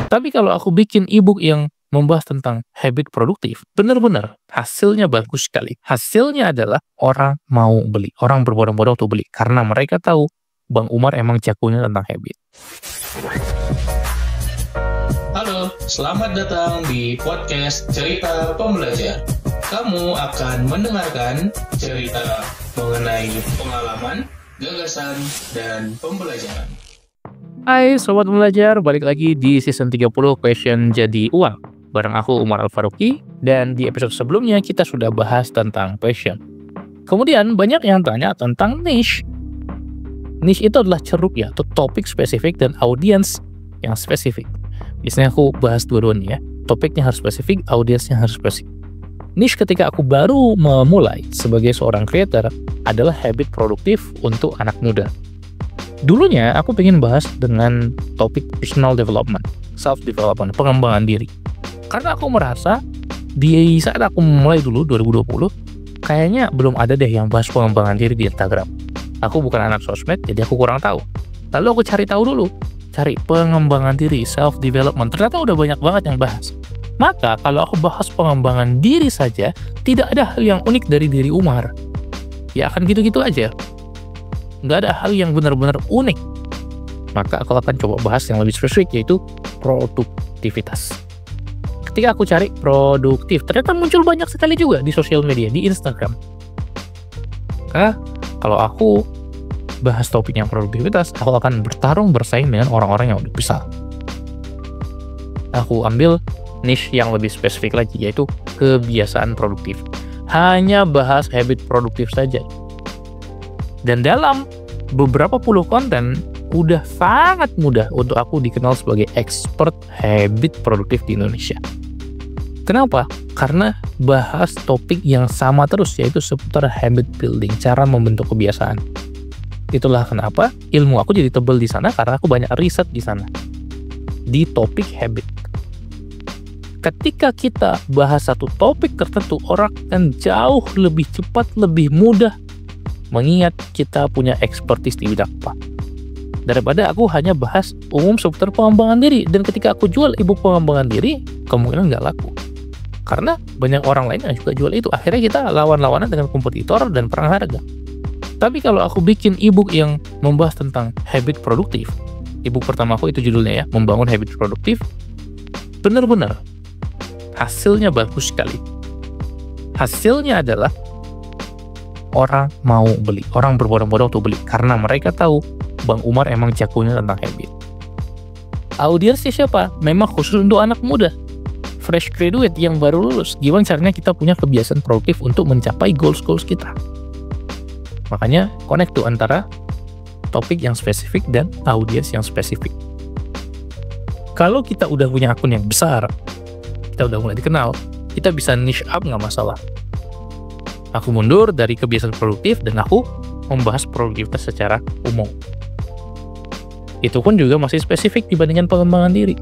Tapi kalau aku bikin ebook yang membahas tentang habit produktif, benar-benar hasilnya bagus sekali. Hasilnya adalah orang mau beli, orang berbondong-bondong untuk beli, karena mereka tahu Bang Umar emang jagonya tentang habit. Halo, selamat datang di podcast Cerita Pembelajar. Kamu akan mendengarkan cerita mengenai pengalaman, gagasan, dan pembelajaran. Hai Sobat Belajar, balik lagi di season 30 Passion Jadi Uang. Bareng aku Umar Al-Faruqi, dan di episode sebelumnya kita sudah bahas tentang passion. Kemudian banyak yang tanya tentang niche. Niche itu adalah ceruk ya, atau topik spesifik dan audiens yang spesifik. Biasanya aku bahas dua-duanya ya, topiknya harus spesifik, audiensnya harus spesifik. Niche ketika aku baru memulai sebagai seorang creator adalah habit produktif untuk anak muda. Dulunya aku pengen bahas dengan topik personal development, self-development, pengembangan diri. Karena aku merasa di saat aku mulai dulu 2020, kayaknya belum ada deh yang bahas pengembangan diri di Instagram. Aku bukan anak sosmed, jadi aku kurang tahu. Lalu aku cari tahu dulu, cari pengembangan diri, self-development. Ternyata udah banyak banget yang bahas. Maka kalau aku bahas pengembangan diri saja, tidak ada hal yang unik dari diri Umar. Ya akan gitu-gitu aja. Nggak ada hal yang benar-benar unik. Maka aku akan coba bahas yang lebih spesifik, yaitu produktivitas. Ketika aku cari produktif, ternyata muncul banyak sekali juga di sosial media, di Instagram. Kalau aku bahas topik yang produktivitas, aku akan bersaing dengan orang-orang yang lebih besar. Aku ambil niche yang lebih spesifik lagi, yaitu kebiasaan produktif. Hanya bahas habit produktif saja. Dan dalam beberapa puluh konten, udah sangat mudah untuk aku dikenal sebagai expert habit produktif di Indonesia. Kenapa? Karena bahas topik yang sama terus, yaitu seputar habit building, cara membentuk kebiasaan. Itulah kenapa ilmu aku jadi tebal di sana, karena aku banyak riset di sana. Di topik habit. Ketika kita bahas satu topik tertentu, orang akan jauh lebih cepat, lebih mudah mengingat kita punya expertise di bidang apa. Daripada aku hanya bahas umum seputar pengembangan diri, dan ketika aku jual ebook pengembangan diri, kemungkinan nggak laku. Karena banyak orang lain yang juga jual itu. Akhirnya kita lawan-lawanan dengan kompetitor dan perang harga. Tapi kalau aku bikin ebook yang membahas tentang habit produktif, ebook pertama aku itu judulnya ya, Membangun Habit Produktif, benar-benar hasilnya bagus sekali. Hasilnya adalah orang mau beli, orang berbondong-bondong untuk beli, karena mereka tahu Bang Umar emang jagonya tentang habit. Audiensnya siapa? Memang khusus untuk anak muda, fresh graduate yang baru lulus. Gimana caranya kita punya kebiasaan produktif untuk mencapai goals kita? Makanya connect tuh antara topik yang spesifik dan audiens yang spesifik. Kalau kita udah punya akun yang besar, kita udah mulai dikenal, kita bisa niche up nggak masalah. Aku mundur dari kebiasaan produktif dan aku membahas produktivitas secara umum. Itu pun juga masih spesifik dibandingkan pengembangan diri.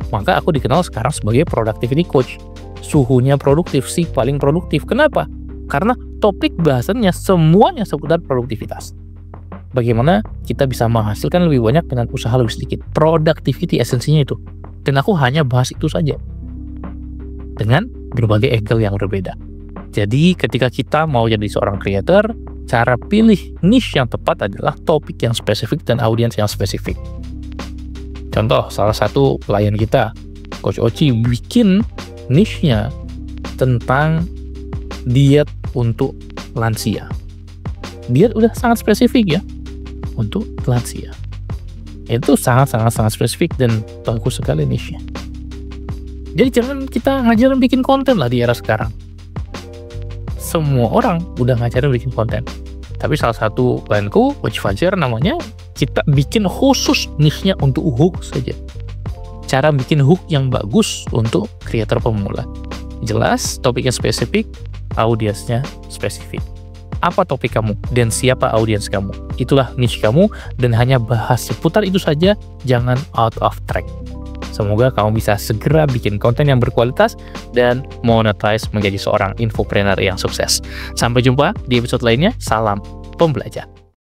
Maka aku dikenal sekarang sebagai productivity coach. Suhunya produktif sih, paling produktif. Kenapa? Karena topik bahasannya semuanya seputar produktivitas. Bagaimana kita bisa menghasilkan lebih banyak dengan usaha lebih sedikit. Productivity esensinya itu. Dan aku hanya bahas itu saja. Dengan berbagai angle yang berbeda. Jadi ketika kita mau jadi seorang creator, cara pilih niche yang tepat adalah topik yang spesifik dan audiens yang spesifik. Contoh, salah satu klien kita, Coach Oci, bikin niche-nya tentang diet untuk lansia. Diet udah sangat spesifik ya, untuk lansia. Itu sangat spesifik dan bagus sekali niche-nya. Jadi jangan kita ngajarin bikin konten lah di era sekarang. Semua orang udah ngajarin bikin konten. Tapi salah satu klienku, Coach Fajar namanya, kita bikin khusus niche-nya untuk hook saja. Cara bikin hook yang bagus untuk creator pemula. Jelas, topiknya spesifik, audiensnya spesifik. Apa topik kamu dan siapa audiens kamu? Itulah niche kamu, dan hanya bahas seputar itu saja, jangan out of track. Semoga kamu bisa segera bikin konten yang berkualitas dan monetize menjadi seorang infopreneur yang sukses. Sampai jumpa di episode lainnya. Salam pembelajar.